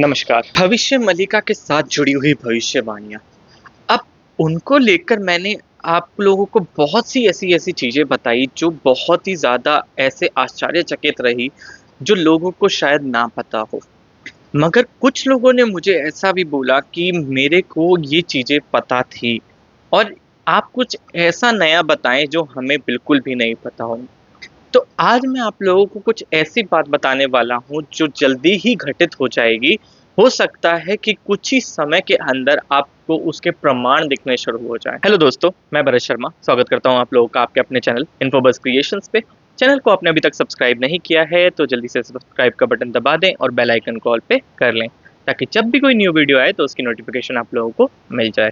नमस्कार। भविष्य मल्लिका के साथ जुड़ी हुई भविष्यवाणियाँ। अब उनको लेकर मैंने आप लोगों को बहुत सी ऐसी-ऐसी चीज़ें बताई जो बहुत ही ज़्यादा ऐसे आश्चर्यचकित रही, जो लोगों को शायद ना पता हो। मगर कुछ लोगों ने मुझे ऐसा भी बोला कि मेरे को ये चीज़ें पता थी और आप कुछ ऐसा नया बताएँ जो हमें बिल्कुल भी नहीं पता हो। तो आज मैं आप लोगों को कुछ ऐसी बात बताने वाला हूँ जो जल्दी ही घटित हो जाएगी। हो सकता है कि कुछ ही समय के अंदर आपको उसके प्रमाण दिखने शुरू हो जाएँ। हेलो दोस्तों, मैं भरत शर्मा स्वागत करता हूँ आप लोगों का आपके अपने चैनल इन्फोबज़ क्रिएशंस पे। चैनल को आपने अभी तक सब्सक्राइब नहीं किया है तो जल्दी से सब्सक्राइब का बटन दबा दें और बेल आइकन को ऑल पे कर लें, ताकि जब भी कोई न्यू वीडियो आए तो उसकी नोटिफ़िकेशन आप लोगों को मिल जाए।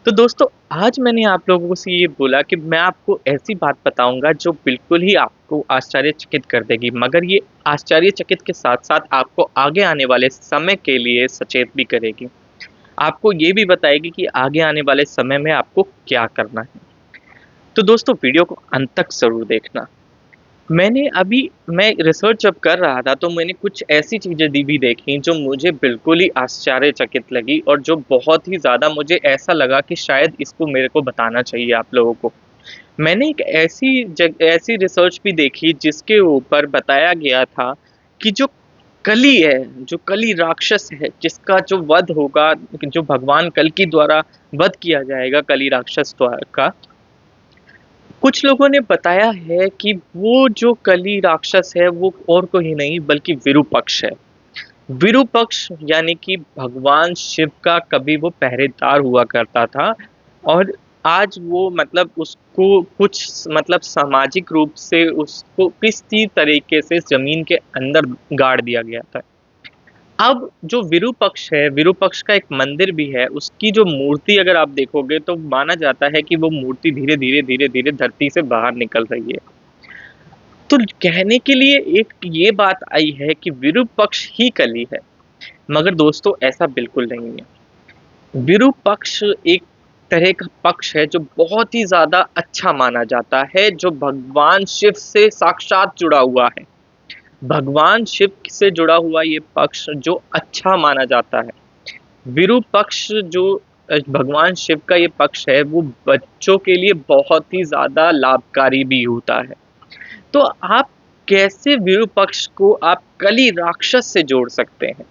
तो दोस्तों, आज मैंने आप लोगों से ये बोला कि मैं आपको ऐसी बात बताऊँगा जो बिल्कुल ही आपको आश्चर्यचकित कर देगी, मगर ये आश्चर्यचकित के साथ-साथ आपको आगे आने वाले समय के लिए सचेत भी करेगी। आपको ये भी बताएगी कि आगे आने वाले समय में आपको क्या करना है। तो दोस्तों, वीडियो को अंत तक ज़रूर देखना। मैं रिसर्च जब कर रहा था तो मैंने कुछ ऐसी चीज़ें भी देखी जो मुझे बिल्कुल ही आश्चर्यचकित लगी और जो बहुत ही ज़्यादा मुझे ऐसा लगा कि शायद इसको मेरे को बताना चाहिए आप लोगों को। मैंने एक ऐसी रिसर्च भी देखी जिसके ऊपर बताया गया था कि जो कली है, जो कली राक्षस है, जिसका जो वध होगा, जो भगवान कल की द्वारा वध किया जाएगा कली राक्षस का, कुछ लोगों ने बताया है कि वो जो कली राक्षस है वो और कोई नहीं बल्कि विरूपक्ष है। विरूपक्ष यानी कि भगवान शिव का कभी वो पहरेदार हुआ करता था और आज वो मतलब उसको कुछ मतलब सामाजिक रूप से उसको किसी तरीके से ज़मीन के अंदर गाड़ दिया गया था। अब जो विरूपक्ष है, विरूपक्ष का एक मंदिर भी है, उसकी जो मूर्ति अगर आप देखोगे तो माना जाता है कि वो मूर्ति धीरे-धीरे, धीरे-धीरे धरती से बाहर निकल रही है। तो कहने के लिए एक ये बात आई है कि विरूपक्ष ही कली है, मगर दोस्तों ऐसा बिल्कुल नहीं है। विरूपक्ष एक तरह का पक्ष है जो बहुत ही ज़्यादा अच्छा माना जाता है, जो भगवान शिव से साक्षात जुड़ा हुआ है। भगवान शिव से जुड़ा हुआ ये पक्ष जो अच्छा माना जाता है। विरूपक्ष जो भगवान शिव का ये पक्ष है वो बच्चों के लिए बहुत ही ज़्यादा लाभकारी भी होता है। तो आप कैसे विरूपक्ष को आप कली राक्षस से जोड़ सकते हैं?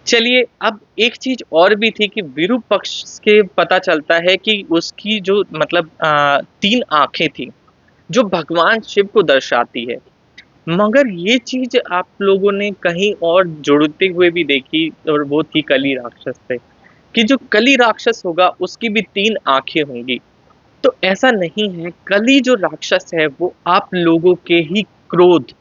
चलिए, अब एक चीज़ और भी थी कि विरूपक्ष के पता चलता है कि उसकी जो मतलब 3 आँखें थीं, जो भगवान शिव को दर्शाती है। मगर ये चीज़ आप लोगों ने कहीं और जुड़ते हुए भी देखी और वो थी कली राक्षस से, कि जो कली राक्षस होगा उसकी भी 3 आँखें होंगी। तो ऐसा नहीं है, कली जो राक्षस है वो आप लोगों के ही क्रोध,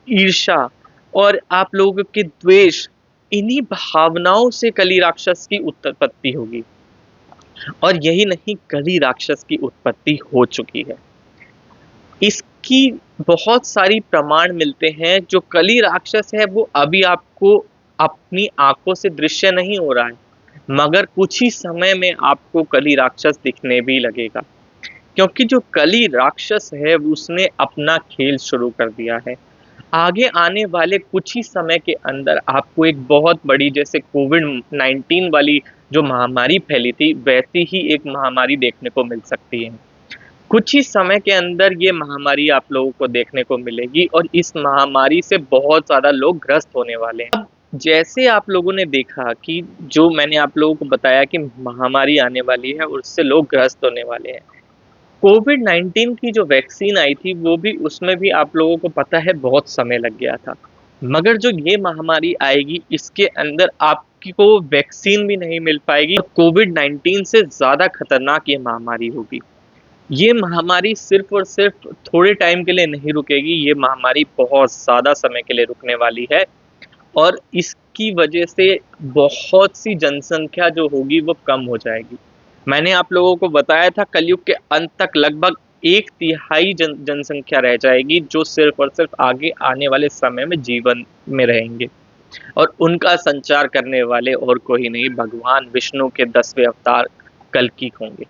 ईर्ष्या और आप लोगों के द्वेष, इन्हीं भावनाओं से कली राक्षस की उत्पत्ति होगी। और यही नहीं, कली राक्षस की उत्पत्ति हो चुकी है। इसकी बहुत सारी प्रमाण मिलते हैं, जो कली राक्षस है वो अभी आपको अपनी आँखों से दृश्य नहीं हो रहा है, मगर कुछ ही समय में आपको कली राक्षस दिखने भी लगेगा। क्योंकि जो कली राक्षस है उसने अपना खेल शुरू कर दिया है। आगे आने वाले कुछ ही समय के अंदर आपको एक बहुत बड़ी, जैसे कोविड-19 वाली जो महामारी फैली थी, वैसी ही एक महामारी देखने को मिल सकती है। कुछ ही समय के अंदर ये महामारी आप लोगों को देखने को मिलेगी और इस महामारी से बहुत ज़्यादा लोग ग्रस्त होने वाले हैं। अब जैसे आप लोगों ने देखा कि जो मैंने आप लोगों को बताया कि महामारी आने वाली है और उससे लोग ग्रस्त होने वाले हैं। कोविड-19 की जो वैक्सीन आई थी वो भी, उसमें भी आप लोगों को पता है बहुत समय लग गया था। मगर जो ये महामारी आएगी इसके अंदर आपको वैक्सीन भी नहीं मिल पाएगी और कोविड-19 से ज़्यादा खतरनाक ये महामारी होगी। ये महामारी सिर्फ़ और सिर्फ़ थोड़े टाइम के लिए नहीं रुकेगी, ये महामारी बहुत ज़्यादा समय के लिए रुकने वाली है और इसकी वजह से बहुत सी जनसंख्या जो होगी वो कम हो जाएगी। मैंने आप लोगों को बताया था कलयुग के अंत तक लगभग 1/3 जनसंख्या रह जाएगी, जो सिर्फ़ और सिर्फ़ आगे आने वाले समय में जीवन में रहेंगे और उनका संचार करने वाले और कोई नहीं, भगवान विष्णु के 10वें अवतार कल्कि होंगे।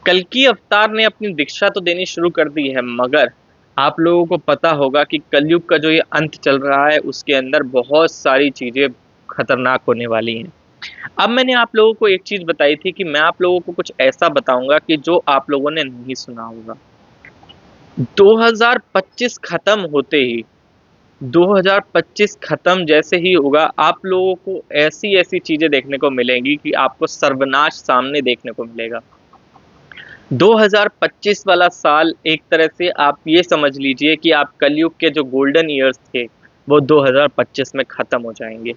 कल्कि अवतार ने अपनी दीक्षा तो देनी शुरू कर दी है, मगर आप लोगों को पता होगा कि कलयुग का जो ये अंत चल रहा है उसके अंदर बहुत सारी चीज़ें खतरनाक होने वाली हैं। अब मैंने आप लोगों को एक चीज़ बताई थी कि मैं आप लोगों को कुछ ऐसा बताऊँगा कि जो आप लोगों ने नहीं सुना होगा। 2025 खत्म होते ही 2025 खत्म जैसे ही होगा, आप लोगों को ऐसी-ऐसी चीज़ें देखने को मिलेंगी कि आपको सर्वनाश सामने देखने को मिलेगा। 2025 वाला साल एक तरह से आप ये समझ लीजिए कि आप कलयुग के जो गोल्डन ईयर्स थे, वो 2025 में ख़त्म हो जाएँगे।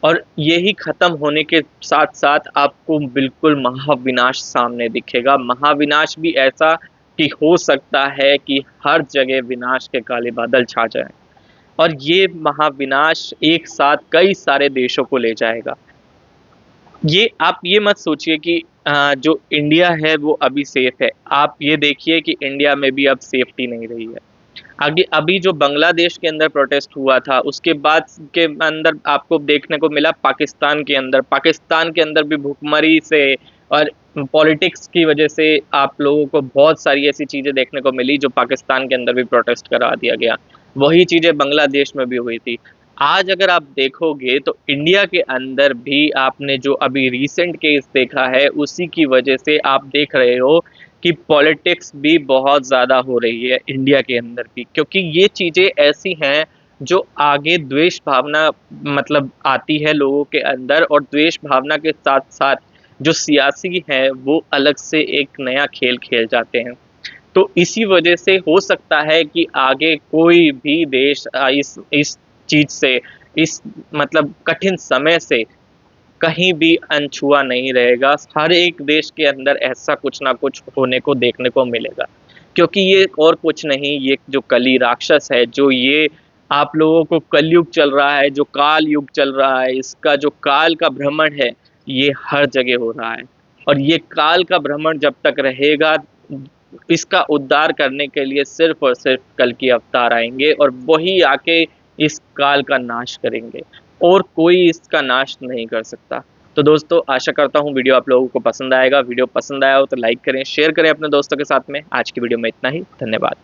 और यही ख़त्म होने के साथ-साथ आपको बिल्कुल महाविनाश सामने दिखेगा। महाविनाश भी ऐसा कि हो सकता है कि हर जगह विनाश के काले बादल छा जाएँ। और ये महाविनाश एक साथ कई सारे देशों को ले जाएगा। ये आप ये मत सोचिए कि जो इंडिया है वो अभी सेफ है। आप ये देखिए कि इंडिया में भी अब सेफ्टी नहीं रही है। आगे अभी जो बांग्लादेश के अंदर प्रोटेस्ट हुआ था, उसके बाद के अंदर आपको देखने को मिला पाकिस्तान के अंदर। पाकिस्तान के अंदर भी भुखमरी से और पॉलिटिक्स की वजह से आप लोगों को बहुत सारी ऐसी चीज़ें देखने को मिली, जो पाकिस्तान के अंदर भी प्रोटेस्ट करा दिया गया। वही चीज़ें बांग्लादेश में भी हुई थी। आज अगर आप देखोगे तो इंडिया के अंदर भी आपने जो अभी रीसेंट केस देखा है, उसी की वजह से आप देख रहे हो कि पॉलिटिक्स भी बहुत ज़्यादा हो रही है इंडिया के अंदर भी, क्योंकि ये चीज़ें ऐसी हैं जो आगे द्वेष भावना मतलब आती है लोगों के अंदर, और द्वेष भावना के साथ-साथ जो सियासी हैं वो अलग से एक नया खेल खेल जाते हैं। तो इसी वजह से हो सकता है कि आगे कोई भी देश इस चीज़ से, इस मतलब कठिन समय से कहीं भी अनछुआ नहीं रहेगा। हर एक देश के अंदर ऐसा कुछ ना कुछ होने को देखने को मिलेगा। क्योंकि ये और कुछ नहीं, ये जो कली राक्षस है, जो ये आप लोगों को कलयुग चल रहा है, जो काल युग चल रहा है, इसका जो काल का भ्रमण है, ये हर जगह हो रहा है। और ये काल का भ्रमण जब तक रहेगा, इसका उद्धार करने के लिए सिर्फ़ और सिर्फ़ कल्कि अवतार आएँगे, और वही आके इस काल का नाश करेंगे, और कोई इसका नाश नहीं कर सकता। तो दोस्तों, आशा करता हूँ वीडियो आप लोगों को पसंद आएगा। वीडियो पसंद आया हो तो लाइक करें, शेयर करें अपने दोस्तों के साथ में। आज की वीडियो में इतना ही। धन्यवाद।